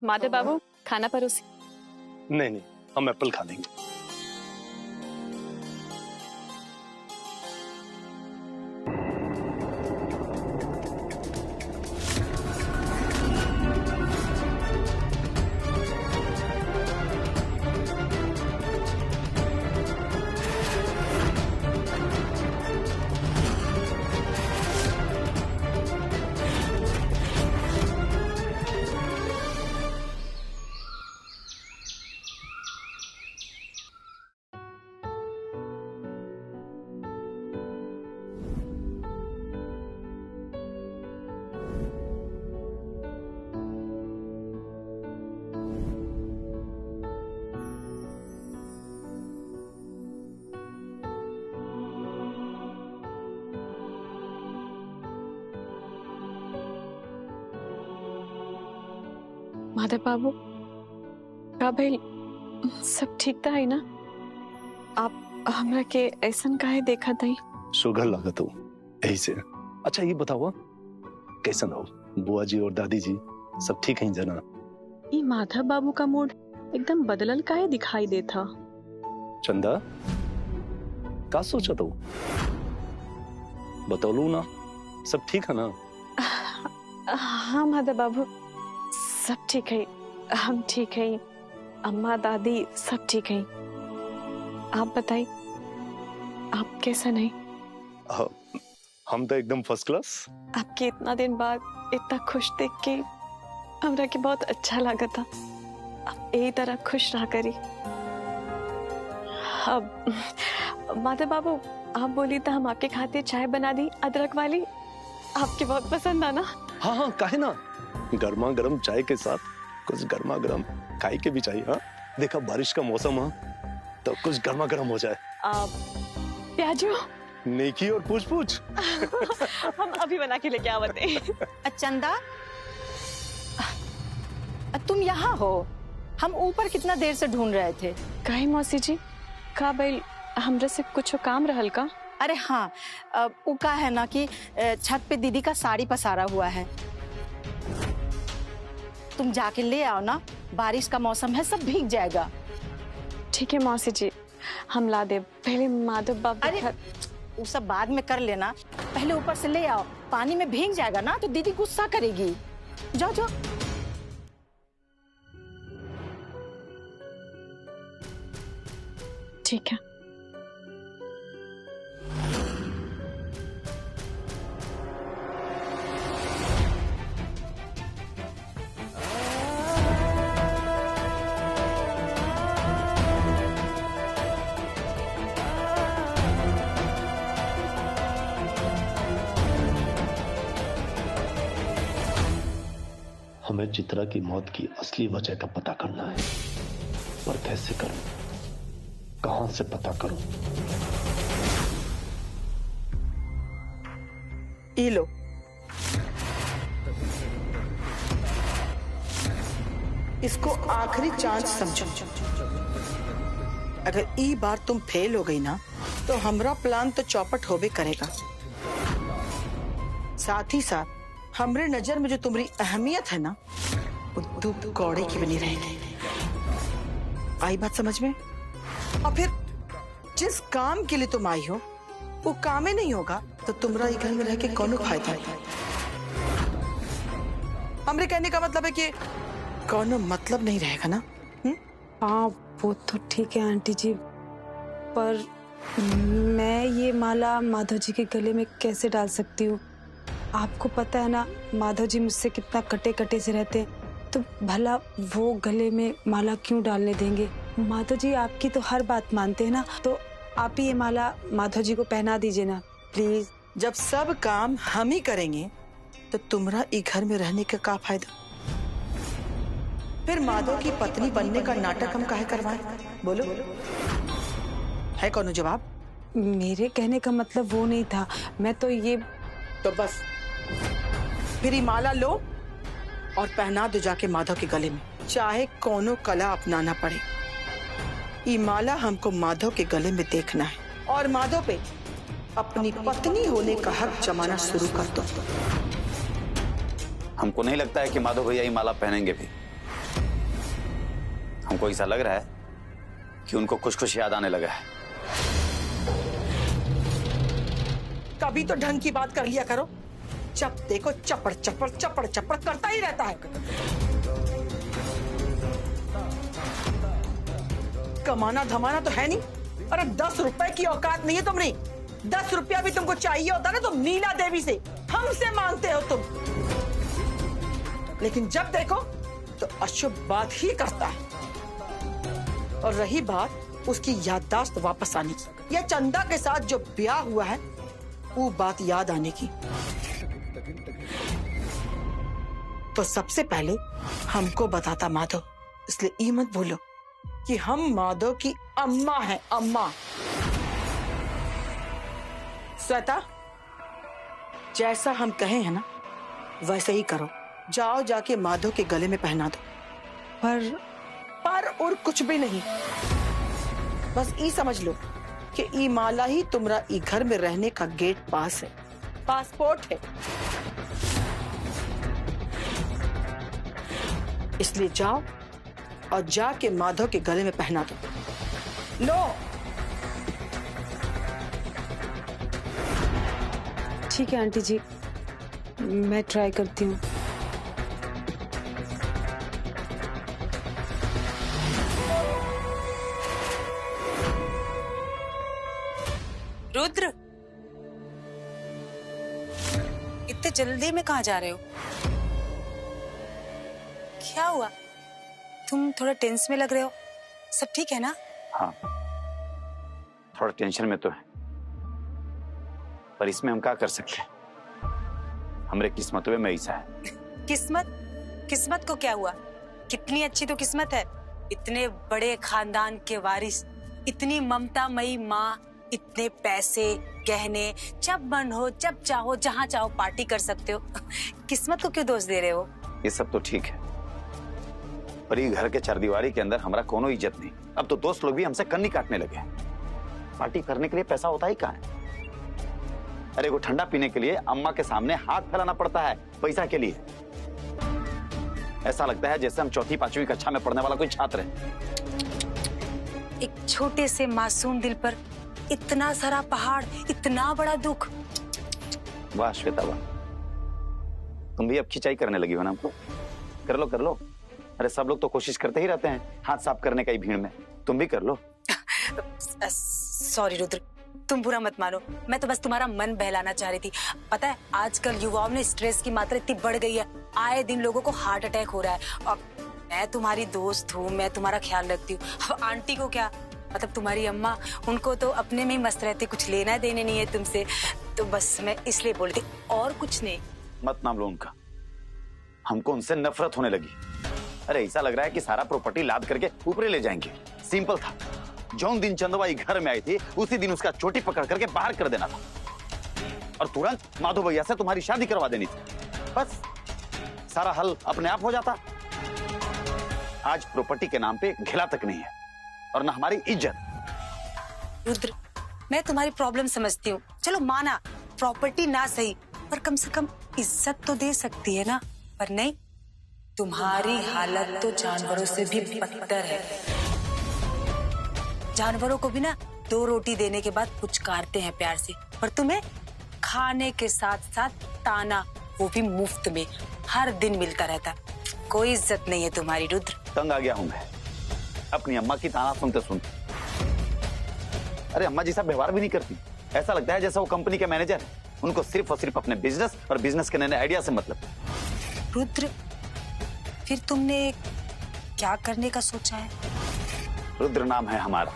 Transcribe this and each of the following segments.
माधव बाबू खाना परोसी। नहीं नहीं, हम एप्पल खा लेंगे। माधव बाबू का भाई सब ठीक था है ना? आप हमरा के ऐसन काहे देखा थई? शुगर लागत हो यही से। अच्छा ये बताओ कैसन हो बुआ जी और दादी जी, सब ठीक हैं जना? ये माधव बाबू का मूड एकदम बदलल काहे दिखाई देता? चंदा का सोचा तो बतौलू ना, सब ठीक है ना? हाँ माधव बाबू सब ठीक है, हम ठीक है, अम्मा दादी सब ठीक है। आप बताइए आप कैसा नहीं? हम तो एकदम फर्स्ट क्लास। आपके इतना दिन बाद इतना खुश देख के हमरा के बहुत अच्छा लगा था। आप यही तरह खुश रहा करी। अब माधव बाबू आप बोली तो हम आपके खातिर चाय बना दी अदरक वाली, आपके बहुत पसंद आना। हाँ हाँ काहे ना, गर्मा गर्म चाय के साथ कुछ गर्मा गर्म खाई के भी चाहिए। हाँ देखा बारिश का मौसम है तो कुछ गर्मा गर्म हो जाए। प्याजू नेकी और पूछ पूछ हम अभी बना के लेके आवते। चंदा तुम यहाँ हो? हम ऊपर कितना देर से ढूंढ रहे थे। काहे मौसी जी का भाई हमरा से कुछ काम रहल का? अरे हाँ वो का है ना कि छत पे दीदी का साड़ी पसारा हुआ है, तुम जाके ले आओ ना, बारिश का मौसम है सब भीग जाएगा। ठीक है मौसी जी हम ला दे, पहले माधव बाबू। अरे वो सब बाद में कर लेना, पहले ऊपर से ले आओ, पानी में भीग जाएगा ना तो दीदी गुस्सा करेगी। जाओ जाओ। ठीक है। हमें चित्रा की मौत की असली वजह का पता करना है, पर कैसे करूं, कहां से पता करूं? ये लो, इसको आखिरी चांस समझो। अगर ई बार तुम फेल हो गई ना तो हमरा प्लान तो चौपट होबे करेगा। साथ ही साथ हमरे नजर में जो तुम्हारी अहमियत है ना वो धूप कौड़े की बनी रहेगी। आई बात समझ में? और फिर जिस काम के लिए तुम आई हो वो काम ही नहीं होगा तो तुम्हारा घर में रह के कौन फायदा है? हमरे कहने का मतलब है कि कौन मतलब नहीं रहेगा ना। हाँ वो तो ठीक है आंटी जी, पर मैं ये माला माधव जी के गले में कैसे डाल सकती हूँ? आपको पता है ना माधव जी मुझसे कितना कटे कटे से रहते हैं, तो भला वो गले में माला क्यों डालने देंगे? माधव जी आपकी तो हर बात मानते हैं ना, तो आप ही ये माला माधव जी को पहना दीजिए ना प्लीज। जब सब काम हम ही करेंगे तो तुम्हारा ई घर में रहने का क्या फायदा? फिर माधव की पत्नी बनने का नाटक हम काहे करवाएं? बोलो, है कौन जवाब? मेरे कहने का मतलब वो नहीं था, मैं तो ये। तो बस फिर ये माला लो और पहना दो जाके माधव के गले में, चाहे कोनो कला अपनाना पड़े। ये माला हमको माधव के गले में देखना है और माधव पे अपनी पत्नी होने का हक जमाना शुरू कर दो। हमको नहीं लगता है कि माधव भैया ये माला पहनेंगे भी। हमको ऐसा लग रहा है कि उनको कुछ कुछ याद आने लगा है। कभी तो ढंग की बात कर लिया करो, जब देखो चपड़ चपड़ चपड़ चपड़ करता ही रहता है। कमाना धमाना तो है नहीं। अरे 10 रुपए की औकात नहीं है तुम्हारी। 10 रुपया भी तुमको चाहिए होता ना, तुम नीला देवी से हमसे मांगते हो तुम। लेकिन जब देखो तो अशुभ बात ही करता है। और रही बात उसकी याददाश्त वापस आने की या चंदा के साथ जो ब्याह हुआ है वो बात याद आने की, तो सबसे पहले हमको बताता माधव। इसलिए ये मत भूलो कि हम माधव की अम्मा हैं, अम्मा। श्वेता, जैसा हम कहे हैं ना वैसे ही करो। जाओ जाके माधव के गले में पहना दो। पर और कुछ भी नहीं, बस ये समझ लो कि ई माला ही तुम्हारा ई घर में रहने का गेट पास है, पासपोर्ट है। इसलिए जाओ और जाके माधव के गले में पहना दो। लो। ठीक है आंटी जी, मैं ट्राई करती हूँ। रुद्र, इतने जल्दी में कहाँ जा रहे हो? क्या हुआ? तुम थोड़ा टेंस में लग रहे हो। सब ठीक है ना? हाँ, थोड़ा टेंशन में तो है, पर इसमें हम क्या कर सकते हैं? हमारे किस्मत में ऐसा है। किस्मत को क्या हुआ? कितनी अच्छी तो किस्मत है। इतने बड़े खानदान के वारिस, इतनी ममतामयी माँ, इतने पैसे, गहने, जब मन हो जब चाहो जहाँ चाहो पार्टी कर सकते हो। किस्मत को क्यों दोष दे रहे हो? ये सब तो ठीक है, पर ये घर के चारदीवारी के अंदर हमारा कोनो इज्जत नहीं। अब तो दोस्त लोग भी हमसे कन्नी काटने लगे। पार्टी करने के लिए पैसा होता ही कहाँ है? अरे वो ठंडा पीने के लिए अम्मा के सामने हाथ फैलाना पड़ता है पैसा के लिए। ऐसा लगता है जैसे हम चौथी पांचवी कक्षा में पढ़ने वाला कोई छात्र है। एक छोटे से मासूम दिल पर इतना सारा पहाड़, इतना बड़ा दुख। वाह श्वेता वाह, तुम भी अब खिंचाई करने लगी हो ना हमको। कर लो कर लो। अरे सब लोग तो कोशिश करते ही रहते हैं हाथ साफ करने का ही भीड़ में, तुम भी कर लो। सॉरी रुद्र, तुम बुरा मत मानो, मैं तो बस तुम्हारा मन बहलाना चाह रही थी। पता है आजकल युवाओं में स्ट्रेस की मात्रा इतनी बढ़ गई है, आए दिन लोगों को हार्ट अटैक हो रहा है। और मैं तुम्हारी दोस्त हूँ, मैं तुम्हारा ख्याल रखती हूँ। अब आंटी को क्या, मतलब तुम्हारी अम्मा, उनको तो अपने में ही मस्त रहते, कुछ लेना देने नहीं है तुमसे। तो बस मैं इसलिए बोलती, और कुछ नहीं। मत नाम लो उनका, हमको उनसे नफरत होने लगी। अरे ऐसा लग रहा है कि सारा प्रॉपर्टी लाद करके ऊपर ले जाएंगे। सिंपल था, जौन दिन चंदवा घर में आई थी उसी दिन उसका चोटी पकड़ करके बाहर कर देना था और तुरंत माधव भैया से तुम्हारी शादी करवा देनी थी। बस सारा हल अपने आप हो जाता। आज प्रॉपर्टी के नाम पे घिला तक नहीं है और ना हमारी इज्जत। रुद्र, मैं तुम्हारी प्रॉब्लम समझती हूँ, चलो माना प्रॉपर्टी ना सही, पर कम से कम इज्जत तो दे सकती है ना। पर नहीं, तुम्हारी हालत तो जानवरों से भी बदतर है। जानवरों को भी ना 2 रोटी देने के बाद पुचकारते हैं प्यार से, पर तुम्हें खाने के साथ साथ ताना, वो भी मुफ्त में, हर दिन मिलता रहता। कोई इज्जत नहीं है तुम्हारी रुद्र। तंग आ गया हूं मैं अपनी अम्मा की ताना सुनते सुनते। अरे अम्मा जी साहब व्यवहार भी नहीं करती, ऐसा लगता है जैसा वो कंपनी के मैनेजर है। उनको सिर्फ और सिर्फ अपने बिजनेस और बिजनेस के नए आइडिया से मतलब। रुद्र, फिर तुमने क्या करने का सोचा है? रुद्र नाम है हमारा,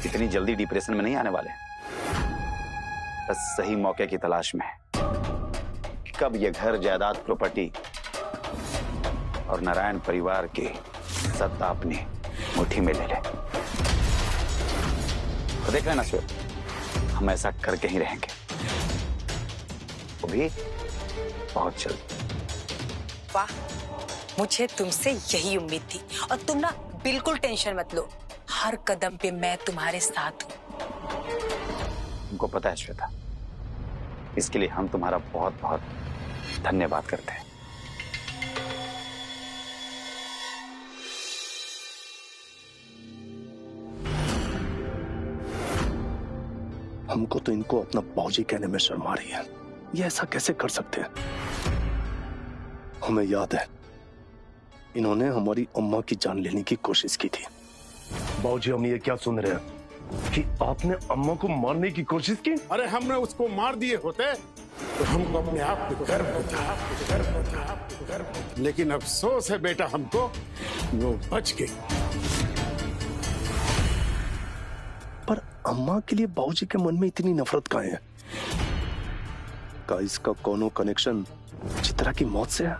इतनी जल्दी डिप्रेशन में नहीं आने वाले, बस सही मौके की तलाश में है। कब ये घर, जायदाद, प्रॉपर्टी और नारायण परिवार की सत्ता अपनी मुट्ठी में ले ले, तो देख लेना श्वेत, हम ऐसा करके ही रहेंगे, वो भी बहुत जल्द। वाह, मुझे तुमसे यही उम्मीद थी। और तुम ना बिल्कुल टेंशन मत लो, हर कदम पे मैं तुम्हारे साथ हूँ। तुमको पता है श्वेता, इसके लिए हम तुम्हारा बहुत बहुत धन्यवाद करते हैं। हमको तो इनको अपना बाबूजी कहने में शर्म आ रही है। ये ऐसा कैसे कर सकते हैं? हमें याद है इन्होंने हमारी अम्मा की जान लेने की कोशिश की थी। बाबूजी, हम ये क्या सुन रहे हैं कि आपने अम्मा को मारने की कोशिश की? अरे हमने उसको मार दिए होते तो हमको अपने आप पे गर्व होता। लेकिन अफसोस है बेटा हमको, वो बच गई। पर अम्मा के लिए बाबूजी के मन में इतनी नफरत काहे है? का इसका कोनो कनेक्शन चित्रा की मौत से है?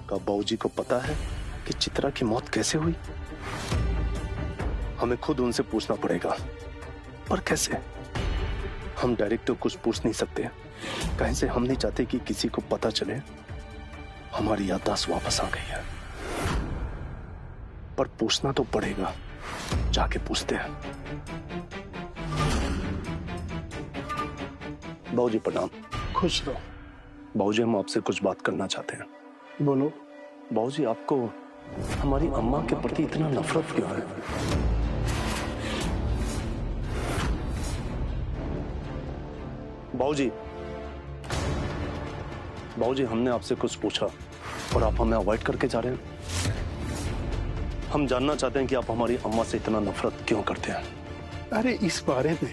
का बाबूजी को पता है कि चित्रा की मौत कैसे हुई? हमें खुद उनसे पूछना पड़ेगा। पर कैसे? हम डायरेक्ट तो कुछ पूछ नहीं सकते। कहीं से हम नहीं चाहते कि किसी को पता चले हमारी याददाश्त वापस आ गई है। पर पूछना तो पड़ेगा। जाके पूछते हैं। बाबूजी प्रणाम। खुश रहो। बाबूजी, हम आपसे कुछ बात करना चाहते हैं। बोलो। बाबूजी, आपको हमारी अम्मा के प्रति इतना नफरत क्यों है? बाबूजी, बाबूजी, हमने आपसे कुछ पूछा और आप हमें अवॉइड करके जा रहे हैं। हम जानना चाहते हैं कि आप हमारी अम्मा से इतना नफरत क्यों करते हैं? अरे इस बारे में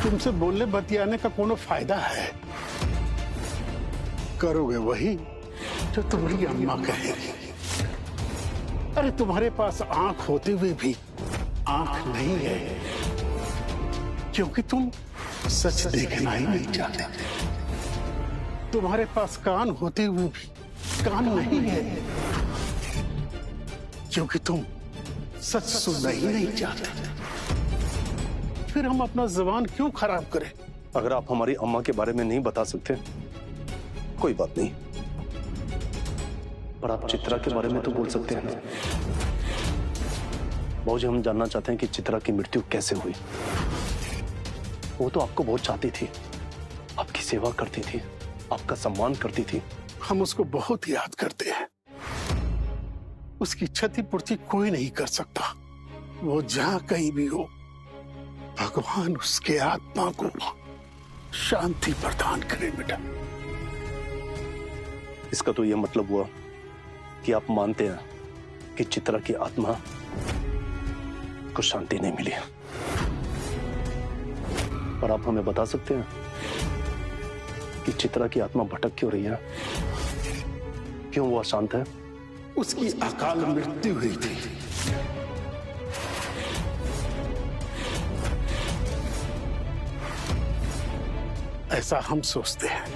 तुमसे बोलने बतियाने का कोनो फायदा है? करोगे वही जो तुम्हारी अम्मा कहेगी। अरे तुम्हारे पास आंख होते हुए भी आंख नहीं है, क्योंकि तुम सच देखना ही नहीं चाहते। तुम्हारे पास कान होते हुए भी कान नहीं है, क्योंकि तुम सच सुनना ही नहीं चाहते। फिर हम अपना जुबान क्यों खराब करें? अगर आप हमारी अम्मा के बारे में नहीं बता सकते कोई बात नहीं, पर आप चित्रा के बारे में तो बोल सकते हैं ना। बाबूजी, हम जानना चाहते हैं कि चित्रा की मृत्यु कैसे हुई। वो तो आपको बहुत चाहती थी, आपकी सेवा करती थी, आपका सम्मान करती थी। हम उसको बहुत याद करते हैं। उसकी क्षतिपूर्ति कोई नहीं कर सकता। वो जहां कहीं भी हो, भगवान उसके आत्मा को शांति प्रदान करे बेटा। इसका तो यह मतलब हुआ कि आप मानते हैं कि चित्रा की आत्मा को शांति नहीं मिली। पर आप हमें बता सकते हैं कि चित्रा की आत्मा भटक क्यों रही है? क्यों वो अशांत है? उसकी अकाल मृत्यु हुई थी। ऐसा हम सोचते हैं,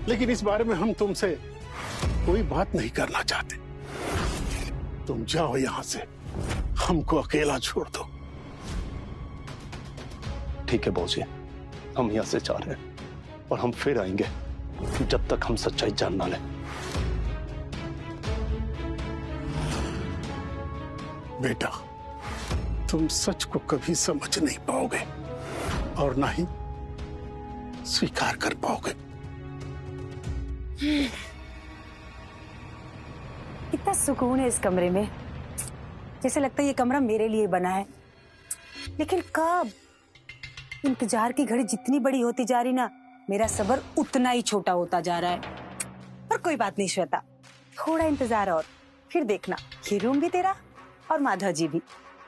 लेकिन इस बारे में हम तुमसे कोई बात नहीं करना चाहते। तुम जाओ यहां से, हमको अकेला छोड़ दो। ठीक है बाबूजी, हम यहां से जा रहे हैं और हम फिर आएंगे जब तक हम सच्चाई जान ना लें। बेटा, तुम सच को कभी समझ नहीं पाओगे और ना ही स्वीकार कर पाओगे। कितना सुकून है इस कमरे में, जैसे लगता है ये कमरा मेरे लिए बना है। लेकिन कब? इंतजार की घड़ी जितनी बड़ी होती जा रही ना, मेरा सब्र उतना ही छोटा होता जा रहा है। पर कोई बात नहीं श्वेता, थोड़ा इंतजार और, फिर देखना ये रूम भी तेरा और माधव जी भी।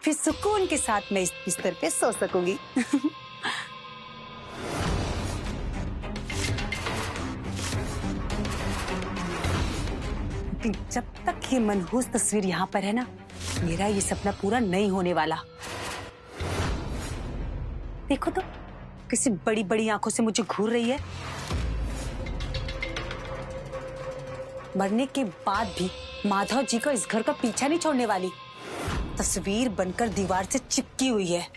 फिर सुकून के साथ मैं इस बिस्तर पे सो सकूंगी। जब तक ये मनहूस तस्वीर यहाँ पर है ना, मेरा ये सपना पूरा नहीं होने वाला। देखो तो किसी बड़ी बड़ी आंखों से मुझे घूर रही है। मरने के बाद भी माधव जी को इस घर का पीछा नहीं छोड़ने वाली। तस्वीर बनकर दीवार से चिपकी हुई है।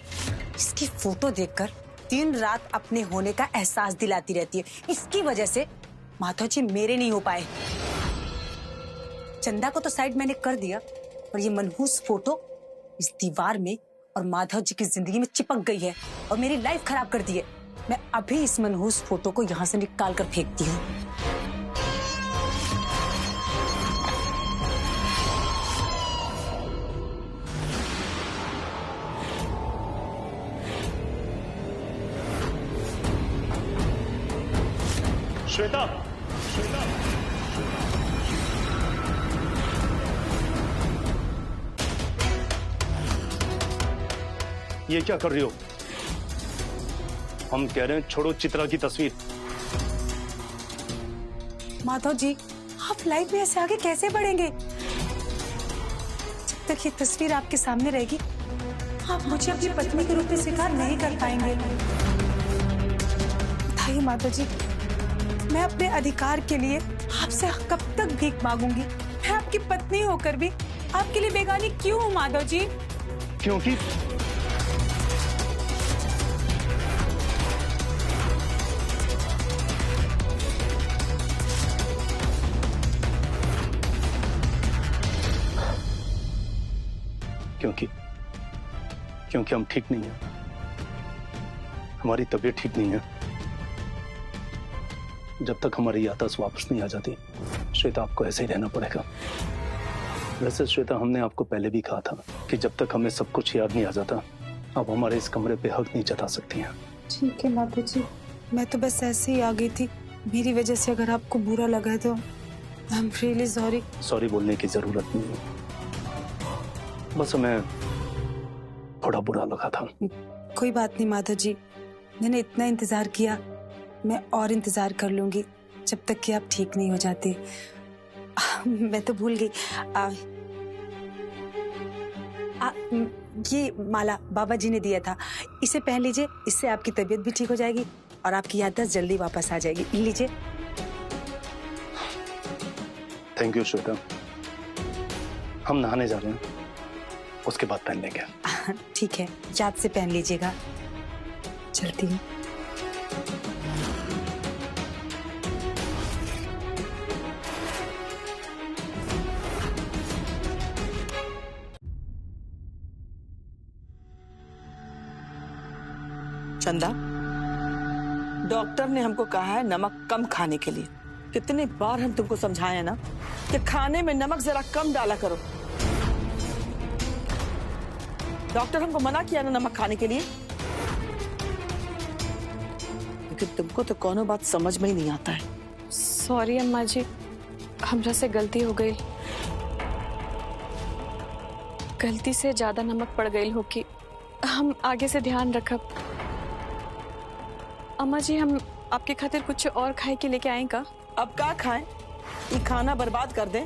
इसकी फोटो देखकर दिन रात अपने होने का एहसास दिलाती रहती है। इसकी वजह से माधव जी मेरे नहीं हो पाए। चंदा को तो साइड मैंने कर दिया, पर ये मनहूस फोटो इस दीवार में और माधव जी की जिंदगी में चिपक गई है और मेरी लाइफ खराब कर दी है। मैं अभी इस मनहूस फोटो को यहाँ से निकाल कर फेंकती हूँ। श्वेता, श्वेता, ये क्या कर रही हो? हम कह रहे हैं छोड़ो चित्रा की तस्वीर। माधव जी, आप लाइफ में ऐसे आगे कैसे बढ़ेंगे? जब तक ये तस्वीर आपके सामने रहेगी, आप मुझे अपनी पत्नी के रूप में स्वीकार नहीं कर पाएंगे। बताइए माधव जी, मैं अपने अधिकार के लिए आपसे कब तक भीख मांगूंगी? मैं आपकी पत्नी होकर भी आपके लिए बेगानी क्यों हूँ माधव जी? क्योंकि क्योंकि हम ठीक नहीं हैं। हमारी तबीयत ठीक नहीं है। जब तक हमारी याददाश्त वापस नहीं आ जाती, श्वेता आपको ऐसे ही रहना पड़ेगा। वैसे श्वेता, हमने आपको पहले भी कहा था कि जब तक हमें सब कुछ याद नहीं आ जाता, आप हमारे इस कमरे पे हक नहीं जता सकती हैं। ठीक है माधव जी, मैं तो बस ऐसे ही आ गई थी। मेरी वजह से अगर आपको बुरा लगा है तो I am really sorry. Sorry बोलने की जरूरत नहीं है, बस हमें थोड़ा बुरा लगा था। कोई बात नहीं माधव जी, मैंने इतना इंतजार किया, मैं और इंतजार कर लूंगी जब तक कि आप ठीक नहीं हो जाते। मैं तो भूल गई, ये माला बाबा जी ने दिया था, इसे पहन लीजिए। इससे आपकी तबीयत भी ठीक हो जाएगी और आपकी याददाश्त जल्दी वापस आ जाएगी। लीजिए। Thank you Shweta. हम नहाने जा रहे हैं, उसके बाद पहन लेंगे। ठीक है, याद से पहन लीजिएगा। चलती हूँ। चंदा, डॉक्टर ने हमको कहा है नमक कम खाने के लिए। कितने बार हम तुमको समझाए हैं ना कि खाने में नमक जरा कम डाला करो। डॉक्टर हमको मना किया ना नमक खाने के लिए, लेकिन तुमको तो कोनो बात समझ में ही नहीं आता है। सॉरी अम्मा जी, हमरा से गलती हो गई। गलती से ज्यादा नमक पड़ गई होगी। हम आगे से ध्यान रखब। अम्मा जी, हम आपके खातिर कुछ और खाए के लेके आए का? अब क्या खाएं? ये खाना बर्बाद कर दें?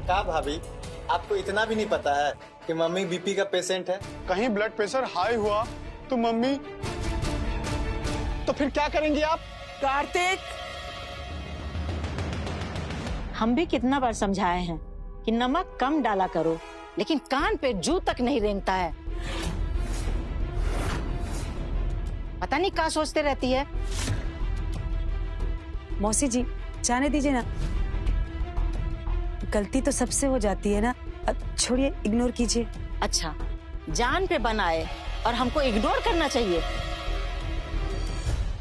का भाभी, आपको इतना भी नहीं पता है कि मम्मी बीपी का पेशेंट है? कहीं ब्लड प्रेशर हाई हुआ तो मम्मी, तो फिर क्या करेंगी आप? कार्तिक, हम भी कितना बार समझाए हैं कि नमक कम डाला करो, लेकिन कान पे जू तक नहीं रेंगता है। पता नहीं क्या सोचते रहती है। मौसी जी, जाने दीजिए ना, गलती तो सबसे हो जाती है ना। छोड़िए, इग्नोर कीजिए। अच्छा, जान पे बनाए और हमको इग्नोर करना चाहिए।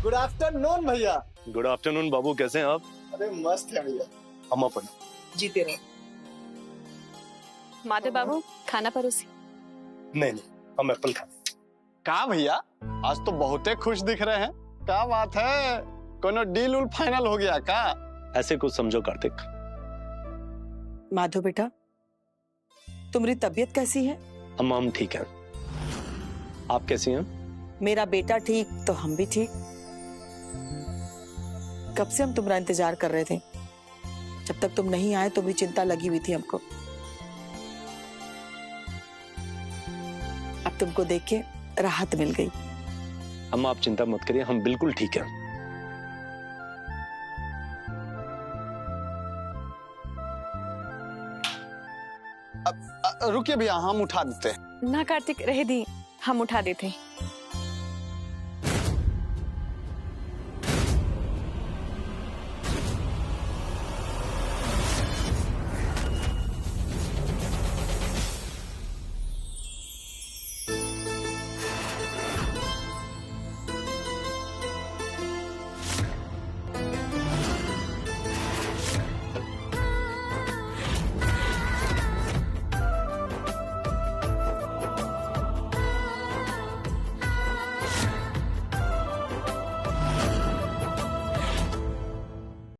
गुड आफ्टरनून भैया। गुड आफ्टरनून बाबू, कैसे हैं आप? अरे मस्त है भैया। अम्मा पर जीते रहो। माधव बाबू, खाना परोसी। नहीं, हम एप्पल खा। का भैया, आज तो बहुते खुश दिख रहे हैं। क्या बात है, कोनो डील उल फाइनल हो गया का? ऐसे कुछ समझो कार्तिक। माधव बेटा, तुम्हारी तबीयत कैसी है? अम्मा, हम ठीक हैं। आप कैसी हैं? मेरा बेटा ठीक तो हम भी ठीक। कब से हम तुम्हारा इंतजार कर रहे थे। जब तक तुम नहीं आए तो भी चिंता लगी हुई थी हमको। अब तुमको देख के राहत मिल गई। अम्मा, आप चिंता मत करिए, हम बिल्कुल ठीक हैं। रुकिए भैया, हम उठा देते हैं। ना कार्तिक, रह दी, हम उठा देते हैं।